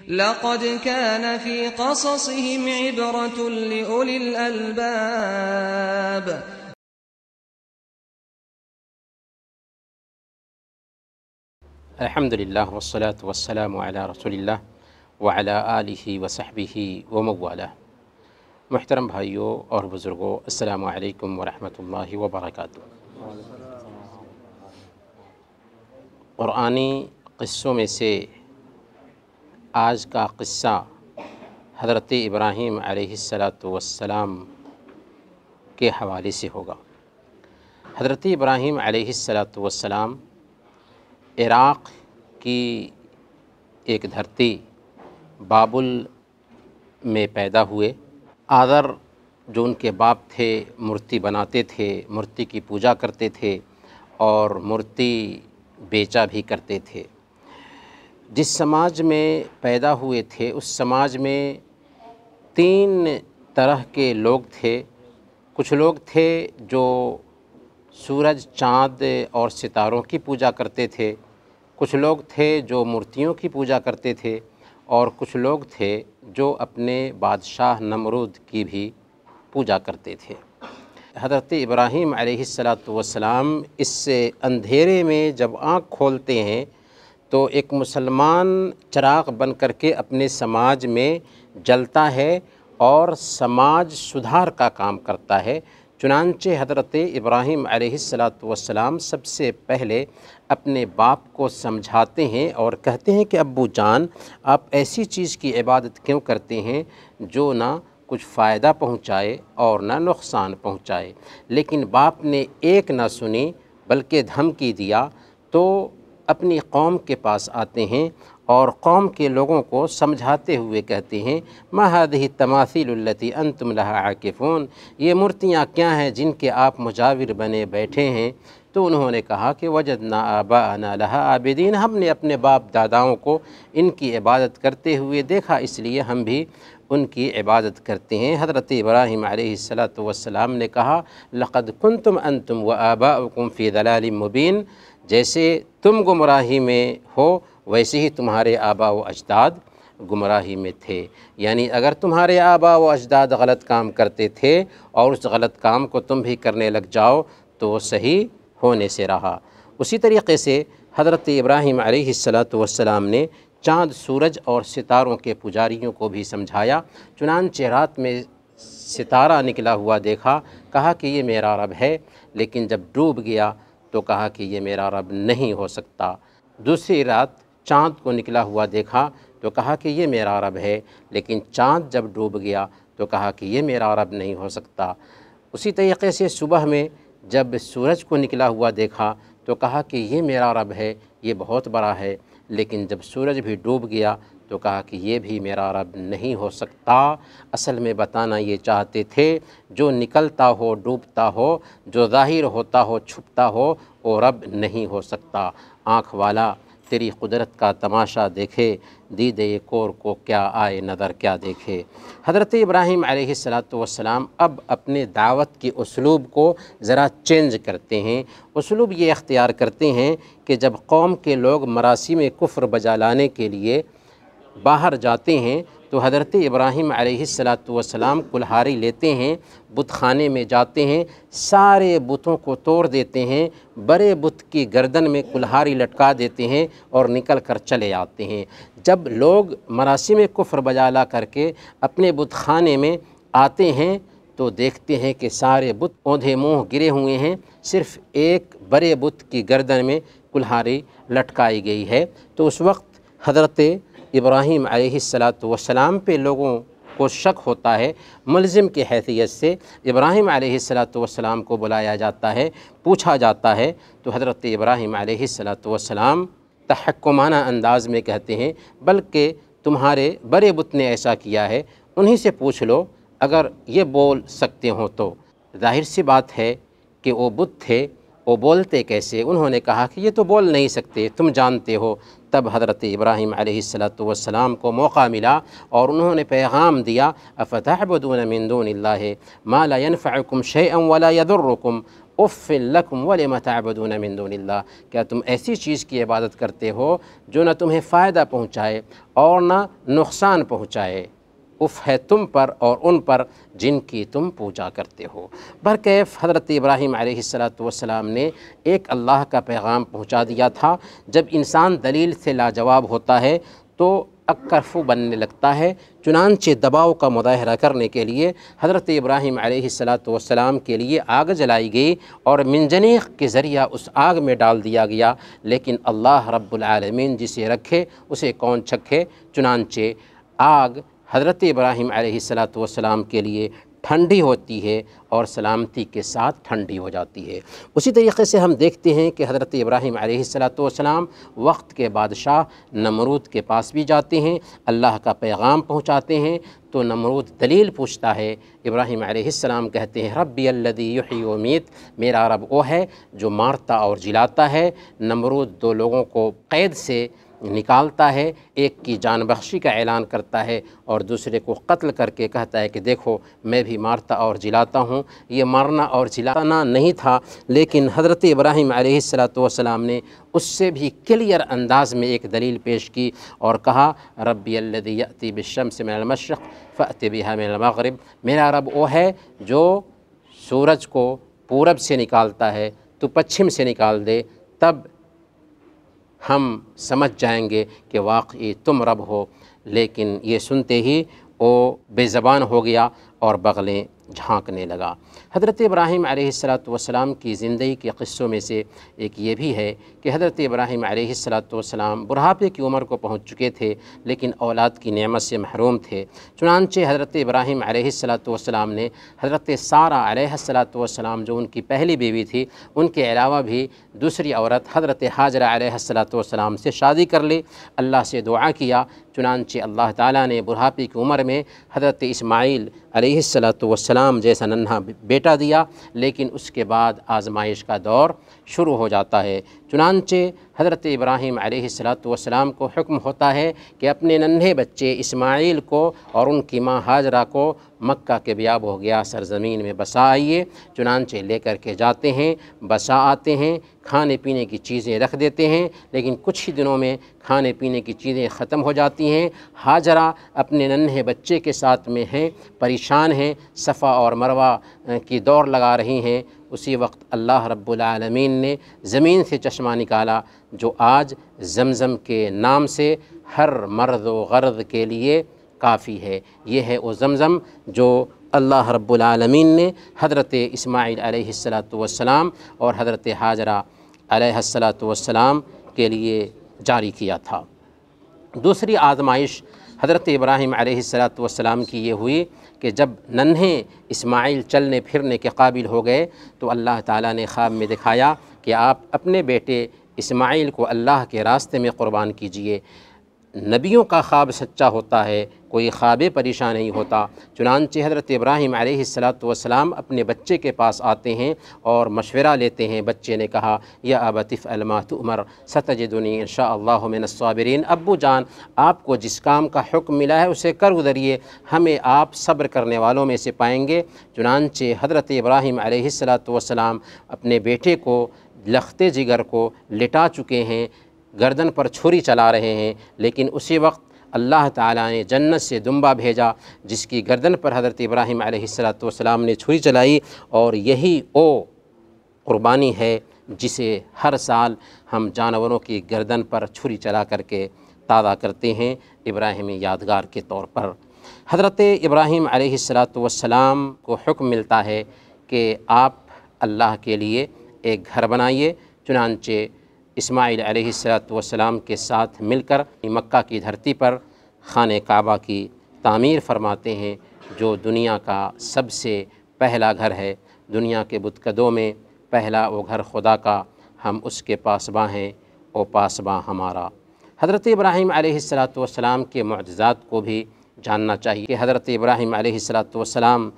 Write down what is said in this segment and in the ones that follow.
لقد كان في قصصهم عبرة لأولي الألباب. الحمد لله والصلاة والسلام على رسول اللہ وعلى آلہ وصحبہ ومن والہ۔ محترم بھائیوں اور بزرگوں، السلام علیکم ورحمۃ اللہ وبرکاتہ۔ قرآنی قصوں میں سے آج کا قصہ حضرت ابراہیم علیہ السلام کے حوالے سے ہوگا۔ حضرت ابراہیم علیہ السلام عراق کی ایک دھرتی بابل میں پیدا ہوئے۔ آذر جو ان کے باپ تھے مورتی بناتے تھے، مورتی کی پوجا کرتے تھے اور مورتی بیچا بھی کرتے تھے۔ جس سماج میں پیدا ہوئے تھے اس سماج میں 3 طرح کے لوگ تھے۔ کچھ لوگ تھے جو سورج، چاند اور ستاروں کی پوجا کرتے تھے، کچھ لوگ تھے جو مورتیوں کی پوجا کرتے تھے، اور کچھ لوگ تھے جو اپنے بادشاہ نمرود کی بھی پوجا کرتے تھے۔ حضرت ابراہیم علیہ السلام اس اندھیرے میں جب آنکھ کھولتے ہیں تو ایک مسلمان چراغ بن کر کے اپنے سماج میں جلتا ہے اور سماج سدھار کا کام کرتا ہے۔ چنانچہ حضرت ابراہیم علیہ السلام سب سے پہلے اپنے باپ کو سمجھاتے ہیں اور کہتے ہیں کہ ابو جان، آپ ایسی چیز کی عبادت کیوں کرتے ہیں جو نہ کچھ فائدہ پہنچائے اور نہ نقصان پہنچائے؟ لیکن باپ نے ایک نہ سنی بلکہ دھمکی دیا، تو اپنی قوم کے پاس آتے ہیں اور قوم کے لوگوں کو سمجھاتے ہوئے کہتے ہیں ما هذه التماثيل التي انتم لها عاکفون، یہ مورتیاں کیا ہیں جن کے آپ مجاور بنے بیٹھے ہیں؟ تو انہوں نے کہا کہ وجدنا آباءنا لها عابدین، ہم نے اپنے باپ داداؤں کو ان کی عبادت کرتے ہوئے دیکھا، اس لیے ہم بھی ان کی عبادت کرتے ہیں۔ حضرت ابراہیم علیہ السلام نے کہا لقد کنتم انتم وآباؤکم فی ضلال مبین، جیسے تم گمراہی میں ہو ویسے ہی تمہارے آباء و اجداد گمراہی میں تھے۔ یعنی اگر تمہارے آباء و اجداد غلط کام کرتے تھے اور اس غلط کام کو تم بھی کرنے لگ جاؤ تو وہ صحیح ہونے سے رہا۔ اسی طریقے سے حضرت ابراہیم علیہ السلام نے چاند، سورج اور ستاروں کے پجاریوں کو بھی سمجھایا۔ چنانچہ رات میں ستارہ نکلا ہوا دیکھا، کہا کہ یہ میرا رب ہے، لیکن جب ڈوب گیا تو کہا کہ یہ میرا رب نہیں ہو سکتا۔ دوسری رات چاند کو نکلا ہوا دیکھا تو کہا کہ یہ میرا رب ہے، لیکن چاند جب ڈوب گیا تو کہا کہ یہ میرا رب نہیں ہو سکتا۔ اسی طریقے سے صبح میں جب سورج کو نکلا ہوا دیکھا تو کہا کہ یہ میرا رب ہے، یہ بہت بڑا ہے، لیکن جب سورج بھی ڈوب گیا تو کہا کہ یہ بھی میرا رب نہیں ہو سکتا۔ اصل میں بتانا یہ چاہتے تھے جو نکلتا ہو، ڈوبتا ہو، جو ظاہر ہوتا ہو، چھپتا ہو، وہ رب نہیں ہو سکتا۔ آنکھ والا تیری قدرت کا تماشا دیکھے، دیدے کور کو کیا آئے نظر کیا دیکھے۔ حضرت ابراہیم علیہ السلام اب اپنے دعوت کے اسلوب کو ذرا چینج کرتے ہیں۔ اسلوب یہ اختیار کرتے ہیں کہ جب قوم کے لوگ مراسم کفر بجا لانے کے لیے باہر جاتے ہیں تو حضرت ابراہیم علیہ السلام کلہاڑی لیتے ہیں، بت خانے میں جاتے ہیں، سارے بتوں کو توڑ دیتے ہیں، بڑے بت کی گردن میں کلہاڑی لٹکا دیتے ہیں اور نکل کر چلے آتے ہیں۔ جب لوگ مراسم کفر بجا لا کر کے اپنے بت خانے میں آتے ہیں تو دیکھتے ہیں کہ سارے بت اوندھے منہ گرے ہوئے ہیں، صرف ایک بڑے بت کی گردن میں کلہاڑی لٹکائی گئی ہے۔ تو اس وقت حضرت ابراہیم علیہ السلام پہ لوگوں کو شک ہوتا ہے۔ ملزم کی حیثیت سے ابراہیم علیہ السلام کو بلایا جاتا ہے، پوچھا جاتا ہے تو حضرت ابراہیم علیہ السلام تحکمانہ انداز میں کہتے ہیں بلکہ تمہارے بڑے بت نے ایسا کیا ہے، انہی سے پوچھ لو اگر یہ بول سکتے ہوں تو۔ ظاہر سی بات ہے کہ وہ بت تھے، وہ بولتے کیسے؟ انہوں نے کہا کہ یہ تو بول نہیں سکتے، تم جانتے ہو۔ تب حضرت ابراہیم علیہ السلام کو موقع ملا اور انہوں نے پیغام دیا افتعبدون من دون اللہ ما لا ينفعکم شیئا ولا یضرکم اف لکم ولم تعبدون من دون اللہ، کیا تم ایسی چیز کی عبادت کرتے ہو جو نہ تمہیں فائدہ پہنچائے اور نہ نقصان پہنچائے، اف ہے تم پر اور ان پر جن کی تم پوجا کرتے ہو۔ برکیف حضرت ابراہیم علیہ السلام نے ایک اللہ کا پیغام پہنچا دیا تھا۔ جب انسان دلیل سے لاجواب ہوتا ہے تو اکرفو بننے لگتا ہے، چنانچہ دباؤ کا مظاہرہ کرنے کے لیے حضرت ابراہیم علیہ السلام کے لیے آگ جلائی گئی اور منجنیق کے ذریعہ اس آگ میں ڈال دیا گیا، لیکن اللہ رب العالمین جسے رکھے اسے کون چھکے، چنانچہ آگ حضرت ابراہیم علیہ السلام کے لیے ٹھنڈی ہوتی ہے اور سلامتی کے ساتھ ٹھنڈی ہو جاتی ہے۔ اسی طریقے سے ہم دیکھتے ہیں کہ حضرت ابراہیم علیہ السلام وقت کے بادشاہ نمرود کے پاس بھی جاتے ہیں، اللہ کا پیغام پہنچاتے ہیں، تو نمرود دلیل پوچھتا ہے، ابراہیم علیہ السلام کہتے ہیں ربی الذی یحیی و یمیت، میرا رب وہ ہے جو مارتا اور جلاتا ہے۔ نمرود دو لوگوں کو قید سے نکالتا ہے، ایک کی جان بخشی کا اعلان کرتا ہے اور دوسرے کو قتل کر کے کہتا ہے کہ دیکھو میں بھی مارتا اور جلاتا ہوں۔ یہ مارنا اور جلانا نہیں تھا، لیکن حضرت ابراہیم علیہ السلام نے اس سے بھی کلیئر انداز میں ایک دلیل پیش کی اور کہا ربی الذی یأتی بالشمس من المشرق فأت بها من المغرب، میرا رب وہ ہے جو سورج کو پورب سے نکالتا ہے تو پچھم سے نکال دے، تب ہم سمجھ جائیں گے کہ واقعی تم رب ہو۔ لیکن یہ سنتے ہی وہ بے زبان ہو گیا اور بغلیں جھانکنے لگا۔ حضرت ابراہیم علیہ السلام کی زندگی کے قصوں میں سے ایک یہ بھی ہے کہ حضرت ابراہیم علیہ السلام بڑھاپے کی عمر کو پہنچ چکے تھے، لیکن اولاد کی نعمت سے محروم تھے۔ چنانچہ حضرت ابراہیم علیہ السلام نے حضرت سارہ علیہ السلام جو ان کی پہلی بیوی تھی، ان کے علاوہ بھی دوسری عورت حضرت حاجرہ علیہ السلام سے شادی کر لی، اللہ سے دعا کیا، چنانچہ اللہ تعالیٰ نے بڑھاپے کی عمر میں حضرت اسماعیل علیہ السلام جیسا ننھا بیٹا دیا، لیکن اس کے بعد آزمائش کا دور شروع ہو جاتا ہے۔ چنانچہ حضرت ابراہیم علیہ السلام کو حکم ہوتا ہے کہ اپنے ننھے بچے اسماعیل کو اور ان کی ماں ہاجرہ کو مکہ کے بیاب ہو گیا سرزمین میں بسا آئیے۔ چنانچہ لے کر کے جاتے ہیں، بسا آتے ہیں، کھانے پینے کی چیزیں رکھ دیتے ہیں، لیکن کچھ ہی دنوں میں کھانے پینے کی چیزیں ختم ہو جاتی ہیں۔ ہاجرہ اپنے ننھے بچے کے ساتھ میں ہیں، پریشان ہیں، صفا اور مروہ کی دوڑ لگا رہی ہیں۔ اسی وقت اللہ رب العالمین نے زمین سے چشمہ نکالا جو آج زمزم کے نام سے ہر مرد و غرض کے لیے کافی ہے۔ یہ ہے وہ زمزم جو اللہ رب العالمین نے حضرت اسماعیل علیہ السلام اور حضرت ہاجرہ علیہ السلام کے لیے جاری کیا تھا۔ دوسری آزمائش حضرت ابراہیم علیہ السلام کی یہ ہوئی کہ جب ننھے اسماعیل چلنے پھرنے کے قابل ہو گئے تو اللہ تعالیٰ نے خواب میں دکھایا کہ آپ اپنے بیٹے اسماعیل کو اللہ کے راستے میں قربان کیجئے۔ نبیوں کا خواب سچا ہوتا ہے، کوئی خواب پریشان نہیں ہوتا۔ چنانچہ حضرت ابراہیم علیہ السلام اپنے بچے کے پاس آتے ہیں اور مشورہ لیتے ہیں۔ بچے نے کہا یا ابت افعل ما تؤمر ستجدنی ان شاء اللہ من الصابرین، ابو جان آپ کو جس کام کا حکم ملا ہے اسے کر گزریے، ہمیں آپ صبر کرنے والوں میں سے پائیں گے۔ چنانچہ حضرت ابراہیم علیہ السلام اپنے بیٹے کو لختے جگر کو لٹا چکے ہیں، گردن پر چھری چلا رہے ہیں، لیکن اسی وقت اللہ تعالیٰ نے جنت سے دمبا بھیجا جس کی گردن پر حضرت ابراہیم علیہ السلام نے چھری چلائی، اور یہی وہ قربانی ہے جسے ہر سال ہم جانوروں کی گردن پر چھری چلا کر کے تازہ کرتے ہیں ابراہیمی یادگار کے طور پر۔ حضرت ابراہیم علیہ السلام کو حکم ملتا ہے کہ آپ اللہ کے لیے ایک گھر بنائیے۔ چنانچہ اسماعیل علیہ السلام کے ساتھ مل کر مکہ کی دھرتی پر خانہ کعبہ کی تعمیر فرماتے ہیں، جو دنیا کا سب سے پہلا گھر ہے۔ دنیا کے بتکدوں میں پہلا وہ گھر خدا کا، ہم اس کے پاسباں ہیں، وہ پاسباں ہمارا۔ حضرت ابراہیم علیہ السلام کے معجزات کو بھی جاننا چاہیے کہ حضرت ابراہیم علیہ السلام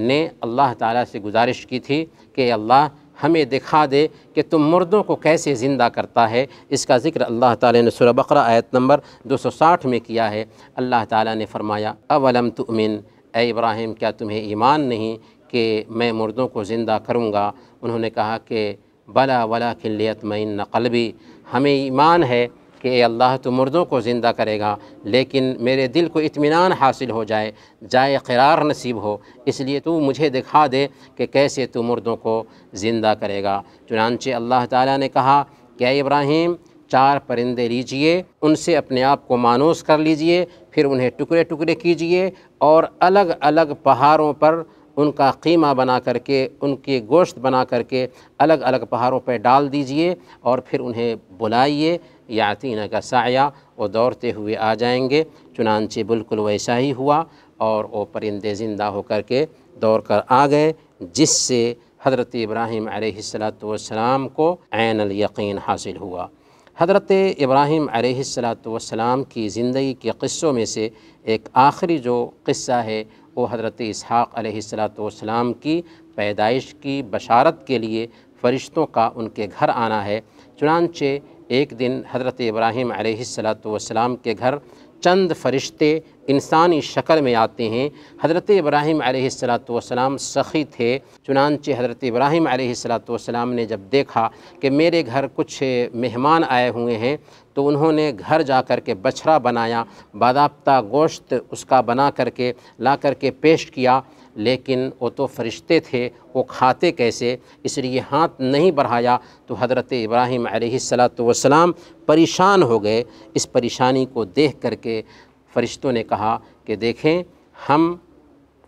نے اللہ تعالیٰ سے گزارش کی تھی کہ اللہ ہمیں دکھا دے کہ تم مردوں کو کیسے زندہ کرتا ہے۔ اس کا ذکر اللہ تعالیٰ نے سورہ بقرہ آیت نمبر 260 میں کیا ہے۔ اللہ تعالیٰ نے فرمایا اولم تؤمن، اے ابراہیم کیا تمہیں ایمان نہیں کہ میں مردوں کو زندہ کروں گا؟ انہوں نے کہا کہ بلا ولکن لیطمئن قلبی، ہمیں ایمان ہے کہ اے اللہ تو مردوں کو زندہ کرے گا، لیکن میرے دل کو اطمینان حاصل ہو جائے، جائے قرار نصیب ہو، اس لیے تو مجھے دکھا دے کہ کیسے تو مردوں کو زندہ کرے گا۔ چنانچہ اللہ تعالیٰ نے کہا کہ اے ابراہیم 4 پرندے لیجئے، ان سے اپنے آپ کو مانوس کر لیجئے، پھر انہیں ٹکڑے ٹکڑے کیجئے اور الگ الگ پہاڑوں پر ان کا قیمہ بنا کر کے، ان کے گوشت بنا کر کے الگ الگ پہاڑوں پہ ڈال دیجئے، اور پھر انہیں بلائیے، یاتینہ کا سعیا، وہ دوڑتے ہوئے آ جائیں گے۔ چنانچہ بالکل ویسا ہی ہوا، اور وہ پرندے زندہ ہو کر کے دوڑ کر آ گئے، جس سے حضرت ابراہیم علیہ السلام کو عین الیقین حاصل ہوا۔ حضرت ابراہیم علیہ السلام کی زندگی کے قصوں میں سے ایک آخری جو قصہ ہے وہ حضرت اسحاق علیہ السلام کی پیدائش کی بشارت کے لیے فرشتوں کا ان کے گھر آنا ہے۔ چنانچہ ایک دن حضرت ابراہیم علیہ السلام کے گھر چند فرشتے انسانی شکل میں آتے ہیں۔ حضرت ابراہیم علیہ السلام سخی تھے، چنانچہ حضرت ابراہیم علیہ السلام نے جب دیکھا کہ میرے گھر کچھ مہمان آئے ہوئے ہیں، تو انہوں نے گھر جا کر کے بچھڑا بنایا، باضابطہ گوشت اس کا بنا کر کے لا کر کے پیش کیا، لیکن وہ تو فرشتے تھے، وہ کھاتے کیسے؟ اس لیے ہاتھ نہیں بڑھایا۔ تو حضرت ابراہیم علیہ السلام پریشان ہو گئے۔ اس پریشانی کو دیکھ کر کے فرشتوں نے کہا کہ دیکھیں، ہم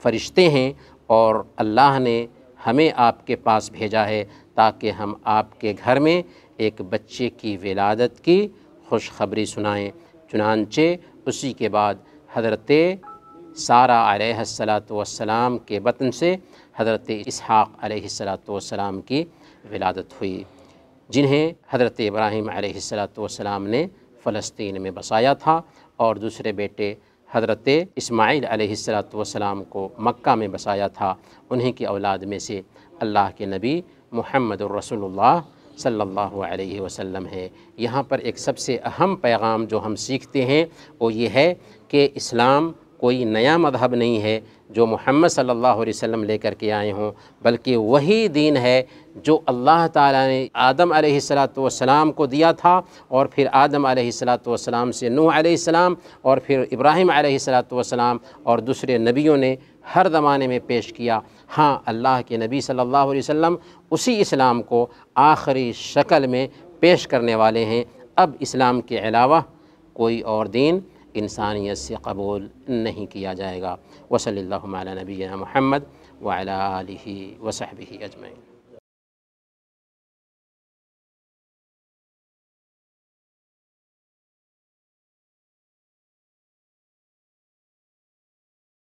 فرشتے ہیں اور اللہ نے ہمیں آپ کے پاس بھیجا ہے تاکہ ہم آپ کے گھر میں ایک بچے کی ولادت کی خوشخبری سنائیں۔ چنانچہ اسی کے بعد حضرت سارہ علیہ السلام کے بطن سے حضرت اسحاق علیہ السلام کی ولادت ہوئی، جنہیں حضرت ابراہیم علیہ السلام نے فلسطین میں بسایا تھا، اور دوسرے بیٹے حضرت اسماعیل علیہ السلام کو مکہ میں بسایا تھا۔ انہیں کی اولاد میں سے اللہ کے نبی محمد الرسول اللہ صلی اللہ علیہ وسلم ہے۔ یہاں پر ایک سب سے اہم پیغام جو ہم سیکھتے ہیں وہ یہ ہے کہ اسلام کوئی نیا مذہب نہیں ہے جو محمد صلی اللہ علیہ وسلم لے کر کے آئے ہوں، بلکہ وہی دین ہے جو اللہ تعالیٰ نے آدم علیہ السلام کو دیا تھا، اور پھر آدم علیہ السلام سے نوح علیہ السلام، اور پھر ابراہیم علیہ السلام اور دوسرے نبیوں نے ہر زمانے میں پیش کیا۔ ہاں، اللہ کے نبی صلی اللہ علیہ وسلم اسی اسلام کو آخری شکل میں پیش کرنے والے ہیں۔ اب اسلام کے علاوہ کوئی اور دین انسانیت سے قبول نہیں کیا جائے گا۔ وصلی اللہ علی نبینا محمد وعلی آلہ وصحبہ اجمعین۔